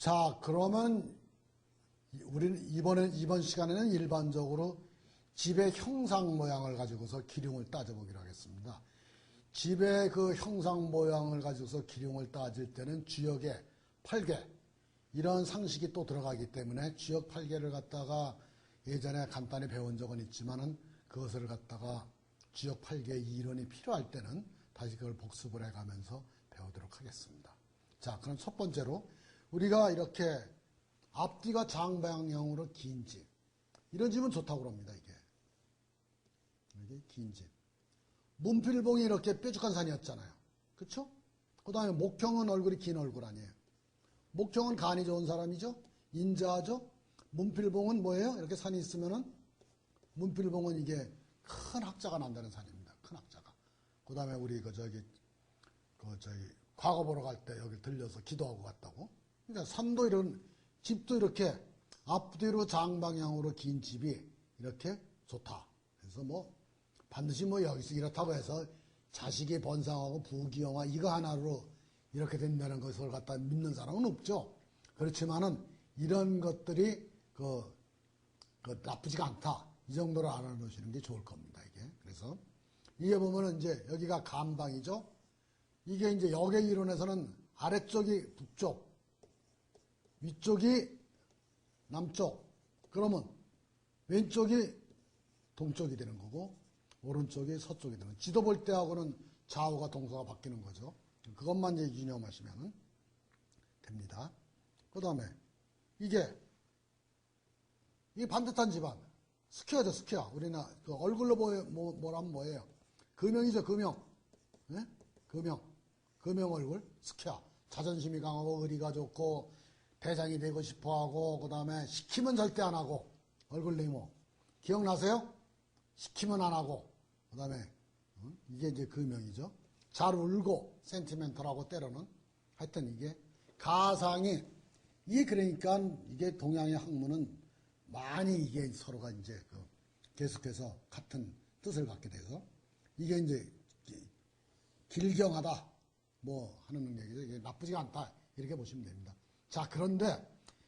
자, 그러면 우리는 이번 시간에는 일반적으로 집의 형상 모양을 가지고서 기륭을 따져보기로 하겠습니다. 집의 그 형상 모양을 가지고서 기륭을 따질 때는 주역의 8개, 이런 상식이 또 들어가기 때문에 주역 8개를 갖다가 예전에 간단히 배운 적은 있지만은 그것을 갖다가 주역 8개의 이론이 필요할 때는 다시 그걸 복습을 해가면서 배우도록 하겠습니다. 자, 그럼 첫 번째로 우리가 이렇게 앞뒤가 장방향으로 긴 집, 이런 집은 좋다고 그럽니다. 이게 긴 집. 문필봉이 이렇게 뾰족한 산이었잖아요. 그쵸? 그 다음에 목형은 얼굴이 긴 얼굴 아니에요. 목형은 간이 좋은 사람이죠. 인자하죠. 문필봉은 뭐예요? 이렇게 산이 있으면은 문필봉은 이게 큰 학자가 난다는 산입니다. 큰 학자가. 그 다음에 우리 과거 보러 갈 때 여기 들려서 기도하고 갔다고. 그러니까 산도 이런 집도 이렇게 앞뒤로 장방향으로 긴 집이 이렇게 좋다. 그래서 뭐 반드시 뭐 여기서 이렇다고 해서 자식이 번성하고 부귀영화 이거 하나로 이렇게 된다는 것을 갖다 믿는 사람은 없죠. 그렇지만은 이런 것들이 나쁘지가 않다. 이 정도로 알아놓으시는 게 좋을 겁니다. 그래서 이게 보면은 이제 여기가 감방이죠. 이게 이제 역의 이론에서는 아래쪽이 북쪽, 위쪽이 남쪽. 그러면 왼쪽이 동쪽이 되는 거고 오른쪽이 서쪽이 되는 거죠. 지도 볼 때하고는 좌우가 동서가 바뀌는 거죠. 그것만 이제 유념하시면 됩니다. 그 다음에 이게 반듯한 집안. 스퀘어죠, 스퀘어. 우리나 그 얼굴로 뭐라면 뭐예요? 금형이죠, 금형. 네? 금형 얼굴, 스퀘어. 자존심이 강하고 의리가 좋고 대장이 되고 싶어하고 그 다음에 시키면 절대 안 하고 얼굴 네모. 기억나세요? 시키면 안 하고 그 다음에 이게 이제 금형이죠. 잘 울고 센티멘털하고 때로는 하여튼 이게 가상이 이게 그러니까 이게 동양의 학문은 많이 이게 서로가 이제 계속해서 같은 뜻을 갖게 돼서 이게 이제 길경하다 뭐 하는 얘기죠. 이게 나쁘지가 않다 이렇게 보시면 됩니다. 자, 그런데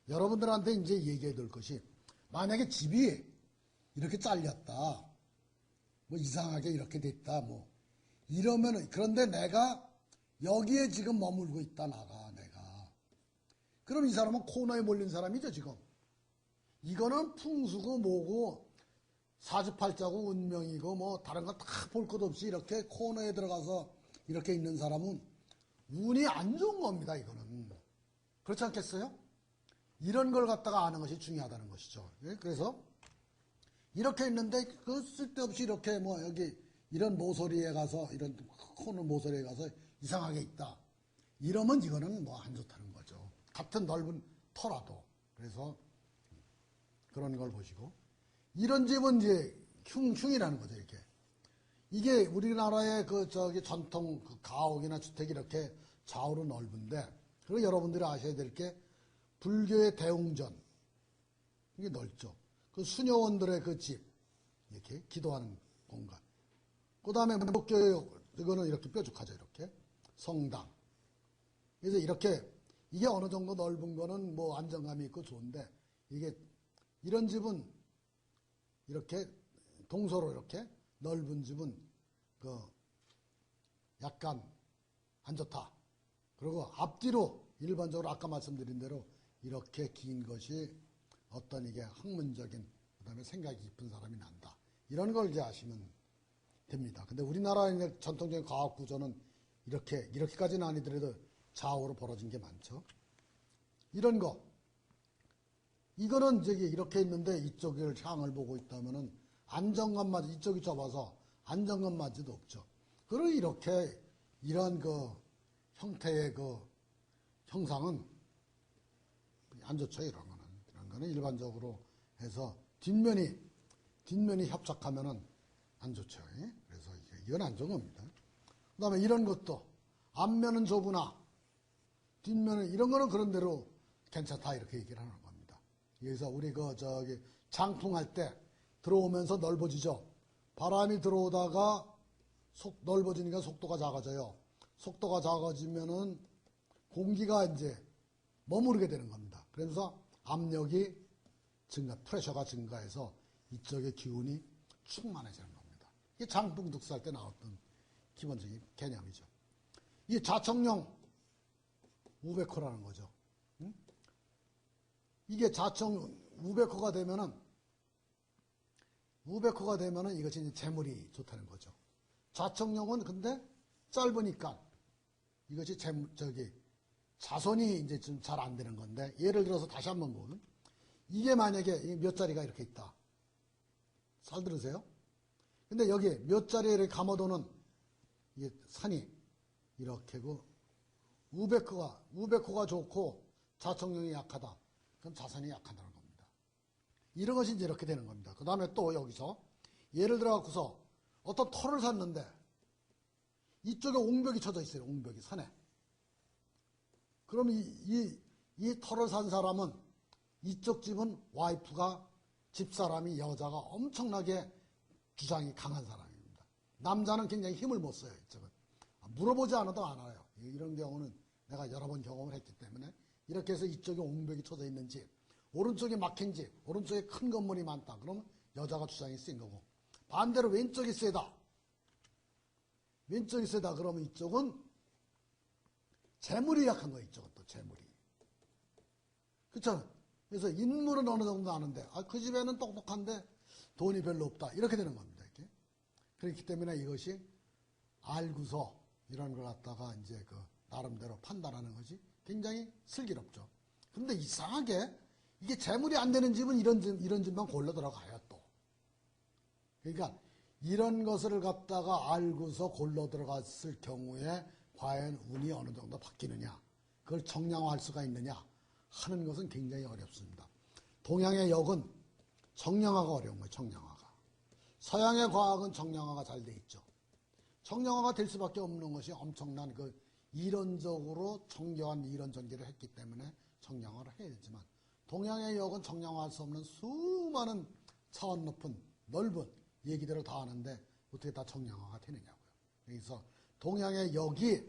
여러분들한테 이제 얘기해 둘 것이 만약에 집이 이렇게 잘렸다 뭐 이상하게 이렇게 됐다 뭐 이러면은 그런데 내가 여기에 지금 머물고 있다 내가 그럼 이 사람은 코너에 몰린 사람이죠 지금. 이거는 풍수고 뭐고 사주팔자고 운명이고 뭐 다른 거 다 볼 것 없이 이렇게 코너에 들어가서 이렇게 있는 사람은 운이 안 좋은 겁니다. 이거는 그렇지 않겠어요? 이런 걸 갖다가 아는 것이 중요하다는 것이죠. 그래서 이렇게 있는데 그 쓸데없이 이렇게 뭐 여기 이런 모서리에 가서 이런 코너 모서리에 가서 이상하게 있다. 이러면 이거는 뭐 안 좋다는 거죠. 같은 넓은 터라도. 그래서 그런 걸 보시고 이런 집은 이제 흉흉이라는 거죠. 이게 우리나라의 전통 가옥이나 주택이 이렇게 좌우로 넓은데 그리고 여러분들이 아셔야 될 게 불교의 대웅전 이게 넓죠. 그 수녀원들의 그 집 이렇게 기도하는 공간. 그 다음에 목교의 이거는 이렇게 뾰족하죠. 이렇게 성당. 그래서 이게 어느 정도 넓은 거는 뭐 안정감이 있고 좋은데 이게 이런 집은 이렇게 동서로 이렇게 넓은 집은 약간 안 좋다. 그리고 앞뒤로 일반적으로 아까 말씀드린 대로 이렇게 긴 것이 어떤 이게 학문적인 그다음에 생각이 깊은 사람이 난다. 이런 걸 이제 아시면 됩니다. 근데 우리나라의 전통적인 과학 구조는 이렇게까지는 아니더라도 좌우로 벌어진 게 많죠. 이런 거. 이거는 이제 이렇게 있는데 이쪽을 향을 보고 있다면은 안정감마저 이쪽이 좁아서 안정감마저도 없죠. 그리고 이런 형태의 형상은 안 좋죠. 이런 거는 일반적으로 해서 뒷면이 협착하면은 안 좋죠. 그래서 이건 안 좋은 겁니다. 그 다음에 이런 것도 앞면은 좁으나 뒷면은 이런 거는 그런 대로 괜찮다 이렇게 얘기를 하는 겁니다. 그래서 우리 장풍할 때 들어오면서 넓어지죠. 바람이 들어오다가 넓어지니까 속도가 작아져요. 속도가 작아지면은 공기가 이제 머무르게 되는 겁니다. 그러면서 압력이 증가, 프레셔가 증가해서 이쪽의 기운이 충만해지는 겁니다. 이게 장풍득수할 때 나왔던 기본적인 개념이죠. 이 자청령 우백호라는 거죠. 응? 이게 자청 우백호가 되면은 이것이 이제 재물이 좋다는 거죠. 자청령은 근데 짧으니까 이것이 자손이 이제 좀 잘 안 되는 건데, 예를 들어서 다시 한번 보면, 이게 만약에 몇 자리가 이렇게 있다. 잘 들으세요? 근데 여기 몇 자리에 이렇게 감아도는 이게 산이 이렇게고, 우백호가 좋고 자청령이 약하다. 그럼 자산이 약하다는 겁니다. 이런 것이 이제 이렇게 되는 겁니다. 그 다음에 또 여기서 예를 들어 갖고서 어떤 터를 샀는데 이쪽에 옹벽이 쳐져 있어요. 옹벽이 산에. 그럼 이 터를 산 사람은 이쪽 집은 와이프가 집사람이 여자가 엄청나게 주장이 강한 사람입니다. 남자는 굉장히 힘을 못 써요. 이쪽은. 물어보지 않아도 알아요. 이런 경우는 내가 여러 번 경험을 했기 때문에 이렇게 해서 이쪽에 옹벽이 쳐져 있는 집, 오른쪽에 막힌 집, 오른쪽에 큰 건물이 많다. 그러면 여자가 주장이 센 거고, 반대로 왼쪽이 세다. 왼쪽이 세다 그러면 이쪽은 재물이 약한 거예요. 이쪽은 또 재물이. 그렇잖아요. 그래서 인물은 어느 정도 아는데 그 집에는 똑똑한데 돈이 별로 없다. 이렇게 되는 겁니다. 이렇게. 그렇기 때문에 이것이 알고서 이런 걸 갖다가 이제 나름대로 판단하는 것이 굉장히 슬기롭죠. 그런데 이상하게 이게 재물이 안 되는 집은 이런 집만 골라 들어가요, 또. 그러니까 이런 것을 갖다가 알고서 골라 들어갔을 경우에 과연 운이 어느 정도 바뀌느냐, 그걸 정량화할 수가 있느냐 하는 것은 굉장히 어렵습니다. 동양의 역은 정량화가 어려운 거예요, 정량화가. 서양의 과학은 정량화가 잘 돼 있죠. 정량화가 될 수밖에 없는 것이 엄청난 이론적으로 정교한 이론 전개를 했기 때문에 정량화를 해야 되지만, 동양의 역은 정량화할 수 없는 수많은 차원 높은 넓은 얘기들을 다 하는데 어떻게 다 정량화가 되느냐고요. 그래서 동양의 역이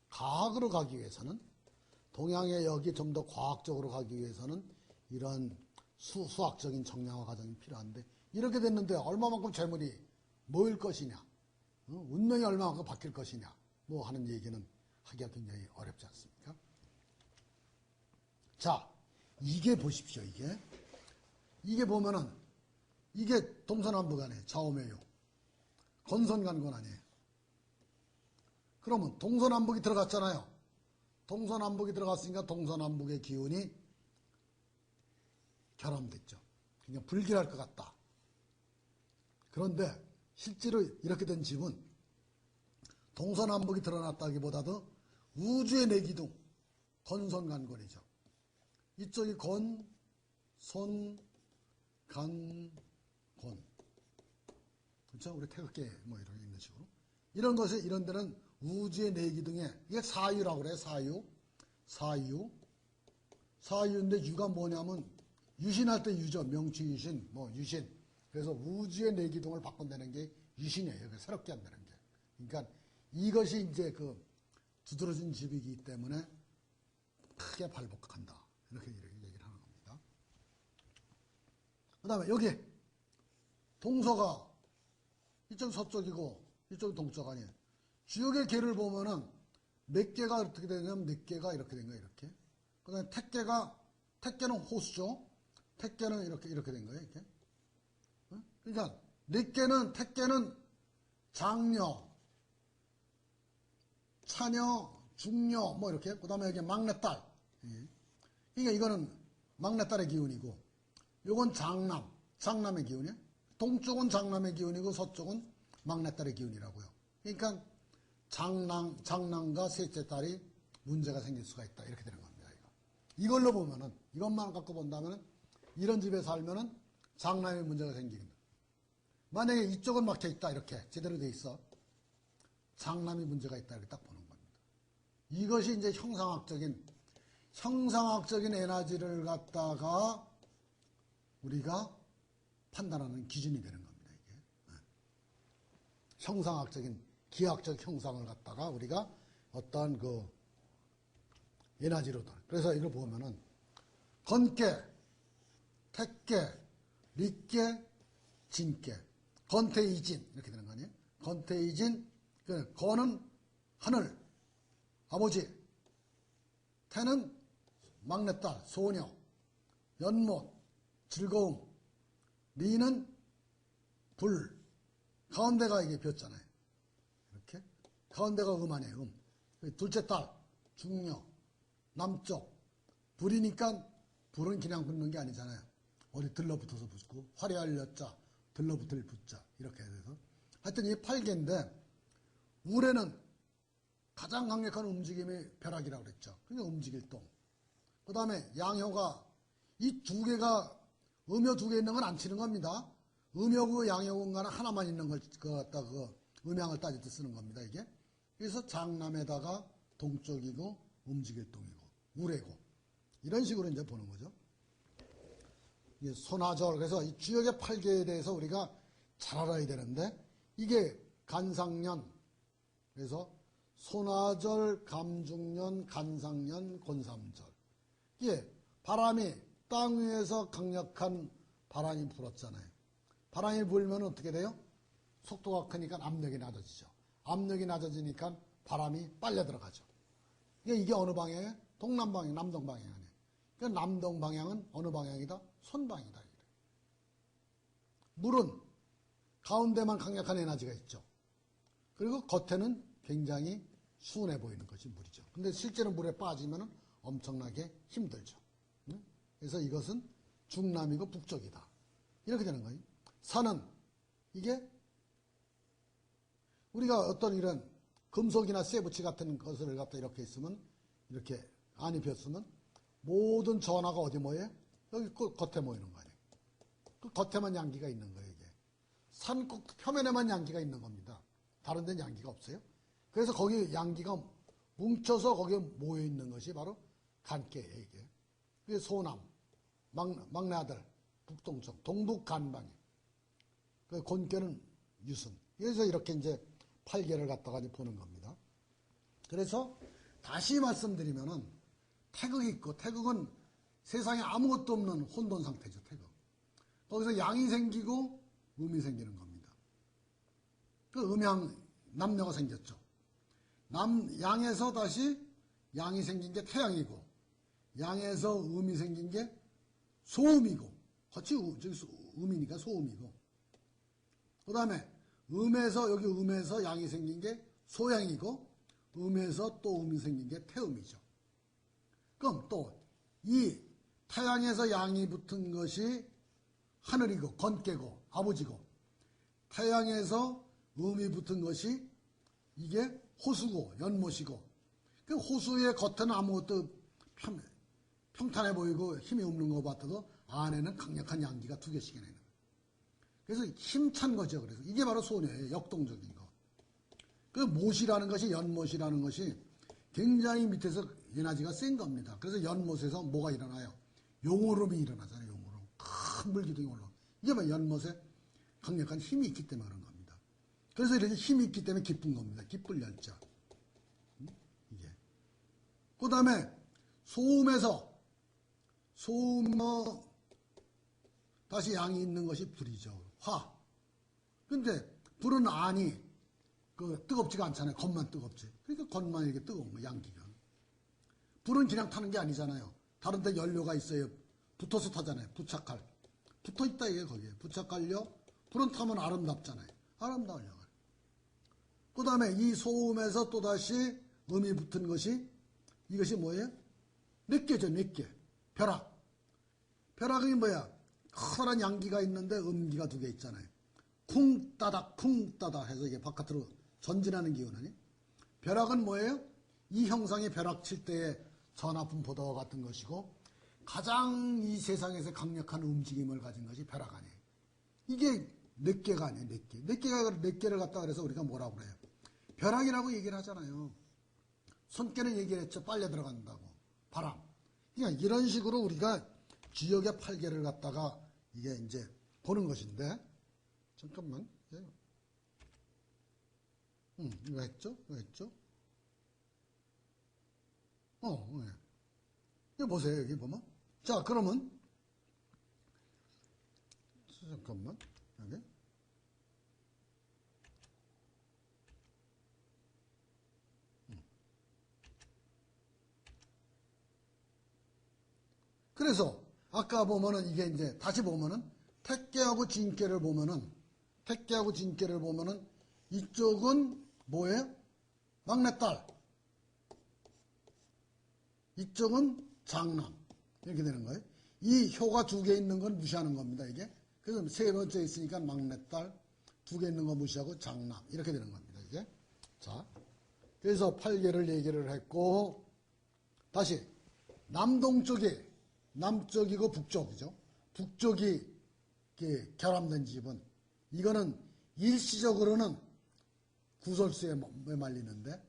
과학으로 가기 위해서는, 동양의 역이 좀 더 과학적으로 가기 위해서는 이런 수학적인 정량화 과정이 필요한데, 이렇게 됐는데 얼마만큼 재물이 모일 것이냐, 운명이 얼마만큼 바뀔 것이냐 뭐 하는 얘기는 하기가 굉장히 어렵지 않습니까? 자, 이게 보십시오. 이게 보면은 이게 동서남북 좌우매요. 건선간건 아니에요. 그러면 동서남북이 들어갔잖아요. 동서남북이 들어갔으니까 동서남북의 기운이 결함됐죠. 그냥 불길할 것 같다. 그런데 실제로 이렇게 된 집은 동서남북이 드러났다기보다도 우주의 내기둥, 건선간건이죠. 이쪽이 건, 손, 간, 건. 그렇죠? 우리 태극기 뭐 이런 있는 식으로. 이런 것에, 이런 데는 우주의 내기둥에, 이게 사유라고 그래요, 사유. 사유인데 유가 뭐냐면, 유신할 때 유죠. 명취유신, 뭐 유신. 그래서 우주의 내기둥을 바꾼다는 게 유신이에요. 새롭게 한다는 게. 그러니까 이것이 이제 두드러진 집이기 때문에 크게 발복한다. 이렇게 얘기를 하는 겁니다. 그 다음에 여기 동서가 이쪽 서쪽이고 이쪽 동쪽 아니에요. 주역의 개를 보면은 몇 개가 어떻게 되냐면 몇 개가 이렇게 된 거예요. 이렇게. 그 다음에 택개는 호수죠. 택개는 이렇게 된 거예요. 이렇게. 그러니까 택개는 장녀, 차녀, 중녀 뭐 이렇게. 그 다음에 여기 막내딸. 그러니까 이거는 막내딸의 기운이고, 요건 장남의 기운이에요. 동쪽은 장남의 기운이고 서쪽은 막내딸의 기운이라고요. 그러니까 장남과 셋째 딸이 문제가 생길 수가 있다. 이렇게 되는 겁니다. 이걸로 보면은, 이것만 갖고 본다면은, 이런 집에 살면은 장남의 문제가 생기는. 만약에 이쪽은 막혀 있다. 이렇게 제대로 돼 있어. 장남이 문제가 있다. 이렇게 딱 보는 겁니다. 이것이 이제 형상학적인 에너지를 갖다가 우리가 판단하는 기준이 되는 겁니다. 이게. 형상학적인, 기하학적 형상을 갖다가 우리가 어떤 에너지로 돌아. 그래서 이걸 보면은 건깨, 택깨, 리깨, 진깨, 건태이진 이렇게 되는 거 아니에요? 건태이진, 건은 하늘, 아버지, 태는 막내딸, 소녀, 연못, 즐거움, 리는 불, 가운데가 이게 벼잖아요. 이렇게 가운데가 음 아니에요. 둘째 딸, 중녀, 남쪽, 불이니까 불은 그냥 붙는 게 아니잖아요. 어디 들러붙어서 붙고 화려할 여자, 들러붙을 붙자 이렇게 돼서 하여튼 이 8개인데 울에는 가장 강력한 움직임이 벼락이라고 그랬죠. 그러니까 움직일 동. 그 다음에 양효가 이 두 개가 음효 두 개 있는 건 안 치는 겁니다. 음효고 양효군가는 하나만 있는 걸 갖다 그 음양을 따질 때 쓰는 겁니다. 이게. 그래서 장남에다가 동쪽이고 움직일 동이고 우래고 이런 식으로 이제 보는 거죠. 이게 손화절 그래서 이 주역의 8개에 대해서 우리가 잘 알아야 되는데 이게 간상년 그래서 손화절, 감중년, 간상년, 곤삼절 이게 바람이 땅 위에서 강력한 바람이 불었잖아요. 바람이 불면 어떻게 돼요? 속도가 크니까 압력이 낮아지죠. 압력이 낮아지니까 바람이 빨려 들어가죠. 이게 어느 방향이에요? 동남방향, 남동방향 아니에요. 그러니까 남동방향은 어느 방향이다? 손방이다. 물은 가운데만 강력한 에너지가 있죠. 그리고 겉에는 굉장히 순해 보이는 것이 물이죠. 근데 실제로 물에 빠지면 엄청나게 힘들죠. 그래서 이것은 중남이고 북쪽이다. 이렇게 되는 거예요. 산은 이게 우리가 어떤 이런 금속이나 쇠붙이 같은 것을 갖다 이렇게 있으면 이렇게 안이 폈으면 모든 전하가 어디 모여요? 여기 겉에 모이는 거 아니에요. 그 겉에만 양기가 있는 거예요. 이게 산 꼭 표면에만 양기가 있는 겁니다. 다른 데는 양기가 없어요. 그래서 거기 양기가 뭉쳐서 거기에 모여 있는 것이 바로 간깨예요. 이게. 그게 소남, 막내 아들, 북동쪽, 동북 간방에. 그 곤깨는 유순. 그래서 이렇게 이제 8개를 갖다가 이제 보는 겁니다. 그래서 다시 말씀드리면은 태극이 있고 태극은 세상에 아무것도 없는 혼돈 상태죠. 태극. 거기서 양이 생기고 음이 생기는 겁니다. 그 음양 남녀가 생겼죠. 양에서 다시 양이 생긴 게 태양이고 양에서 음이 생긴 게 소음이고 같이 음이니까 소음이고 그 다음에 여기 음에서 양이 생긴 게 소양이고 음에서 또 음이 생긴 게 태음이죠. 그럼 또 이 태양에서 양이 붙은 것이 하늘이고 건깨고 아버지고 태양에서 음이 붙은 것이 이게 호수고 연못이고 그 호수의 겉에는 아무것도 평탄해 보이고 힘이 없는 것 같아도 안에는 강력한 양기가 2개씩이나 있는 거예요. 그래서 힘찬 거죠. 그래서 이게 바로 소녀예요. 역동적인 거. 그 못이라는 것이 연못이라는 것이 굉장히 밑에서 에너지가 센 겁니다. 그래서 연못에서 뭐가 일어나요? 용오름이 일어나잖아요. 용오름. 큰 물기둥이 올라오고. 이게 뭐 연못에 강력한 힘이 있기 때문에 그런 겁니다. 그래서 이렇게 힘이 있기 때문에 기쁜 겁니다. 기쁠 열자. 이게. 그 다음에 소음에서 다시 양이 있는 것이 불이죠. 화. 근데 불은 안이 뜨겁지가 않잖아요. 겉만 뜨겁지. 그러니까 겉만 이렇게 뜨거운 거, 양기가. 불은 그냥 타는 게 아니잖아요. 다른 데 연료가 있어요. 붙어서 타잖아요. 부착할. 붙어 있다 이게 거기에. 부착할려. 불은 타면 아름답잖아요. 아름다우려고. 그 다음에 이 소음에서 또다시 음이 붙은 것이 이것이 뭐예요? 넷개죠. 4개. 벼락. 벼락이 뭐야? 커다란 양기가 있는데 음기가 2개 있잖아요. 쿵 따닥 해서 이게 바깥으로 전진하는 기운 아니? 벼락은 뭐예요? 이 형상의 벼락 칠 때의 전하분포도와 같은 것이고 가장 이 세상에서 강력한 움직임을 가진 것이 벼락 아니에요. 이게 4개가 아니에요. 4개. 4개를 갖다 그래서 우리가 뭐라고 그래요? 벼락이라고 얘기를 하잖아요. 손께는 얘기를 했죠. 빨려 들어간다고. 바람. 그러니까 이런 식으로 우리가 주역의 8개를 갖다가 이게 이제 보는 것인데 잠깐만. 이거 했죠? 이거 했죠? 네. 이거 보세요, 여기 보면. 자, 그러면, 잠깐만, 여기. 그래서, 아까 보면은 이게 이제, 다시 보면은, 택계하고 진계를 보면은, 이쪽은 뭐예요? 막내딸. 이쪽은 장남. 이렇게 되는 거예요. 이 효가 두 개 있는 건 무시하는 겁니다, 이게. 그래서 세 번째 있으니까 막내딸, 두 개 있는 거 무시하고 장남. 이렇게 되는 겁니다, 이게. 자. 그래서 8개를 얘기를 했고, 다시. 남쪽이고 북쪽이죠. 북쪽이 결함된 집은, 이거는 일시적으로는 구설수에 말리는데,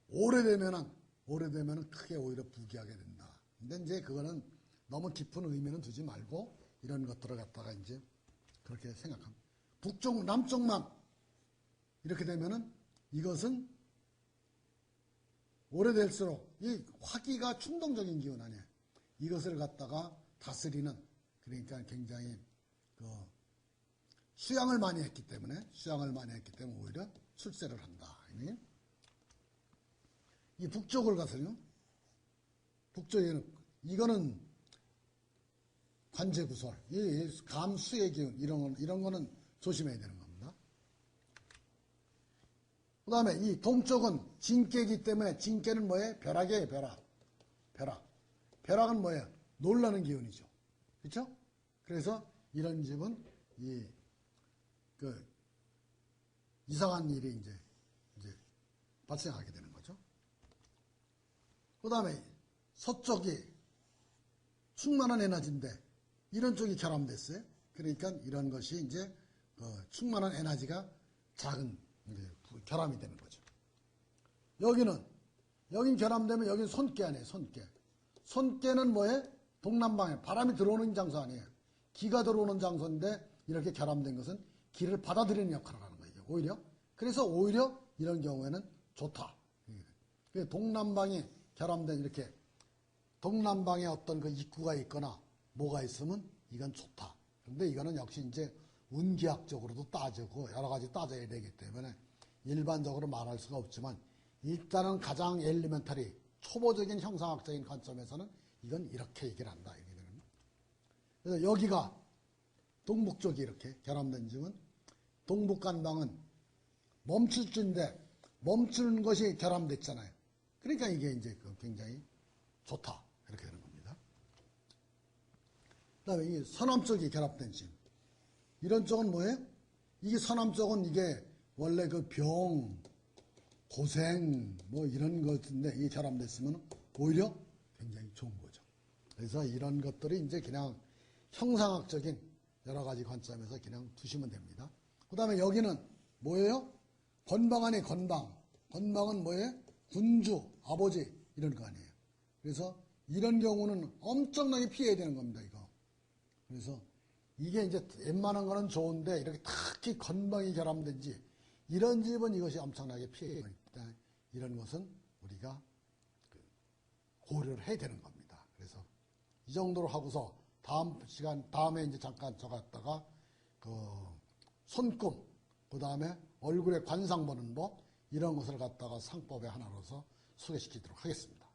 오래되면은 크게 오히려 부귀하게 된다. 근데 이제 그거는 너무 깊은 의미는 두지 말고 이런 것들을 갖다가 이제 그렇게 생각합니다. 북쪽, 남쪽만 이렇게 되면은 이것은 오래될수록 이 화기가 충동적인 기운 아니에요. 이것을 갖다가 다스리는, 그러니까 굉장히 수양을 많이 했기 때문에 오히려 출세를 한다. 이 북쪽을 가서요. 북쪽에는 이거는 관제구설, 이 감수의 기운 이런 거는 조심해야 되는 겁니다. 그 다음에 이 동쪽은 진깨이기 때문에, 진깨는 뭐예요? 벼락이에요, 벼락. 벼락은 뭐예요? 놀라는 기운이죠. 그렇죠? 그래서 이런 집은 이상한 일이 이제 발생하게 되는 거죠. 그 다음에 서쪽이 충만한 에너지인데 이런 쪽이 결함됐어요. 그러니까 이런 것이 이제 충만한 에너지가 작은 결함이 되는 거죠. 여긴 결함되면 여긴 손깨 아니에요. 손깨는 뭐예요? 동남방에 바람이 들어오는 장소 아니에요. 기가 들어오는 장소인데 이렇게 결함된 것은 기를 받아들이는 역할을 하는 거예요. 오히려. 그래서 오히려 이런 경우에는 좋다. 동남방이 결함된 이렇게 동남방에 어떤 그 입구가 있거나 뭐가 있으면 이건 좋다. 그런데 이거는 역시 이제 운기학적으로도 따지고 여러 가지 따져야 되기 때문에 일반적으로 말할 수가 없지만 일단은 가장 엘리멘터리 초보적인 형상학적인 관점에서는 이건 이렇게 얘기를 한다. 그래서 여기가 동북 쪽이 이렇게 결함된 집은 동북간방은 멈출 줄인데 멈추는 것이 결함됐잖아요. 그러니까 이게 이제 굉장히 좋다. 이렇게 되는 겁니다. 그 다음에 이 서남 쪽이 결합된 집. 이런 쪽은 뭐예요? 이게 서남 쪽은 이게 원래 그 병, 고생, 뭐 이런 것인데 이게 결합됐으면 오히려 굉장히 좋은 거죠. 그래서 이런 것들이 이제 그냥 형상학적인 여러 가지 관점에서 그냥 두시면 됩니다. 그 다음에 여기는 뭐예요? 건방 아니에요, 건방. 건방은 뭐예요? 군주, 아버지, 이런 거 아니에요. 그래서 이런 경우는 엄청나게 피해야 되는 겁니다, 이거. 그래서 이게 이제 웬만한 거는 좋은데 이렇게 특히 건방이 결함된지 이런 집은 이것이 엄청나게 피해야 됩니다. 이런 것은 우리가 고려를 해야 되는 겁니다. 그래서 이 정도로 하고서 다음에 이제 잠깐 저 갔다가 손금, 그 다음에 얼굴에 관상 보는 법, 이런 것을 갖다가 상법의 하나로서 소개시키도록 하겠습니다.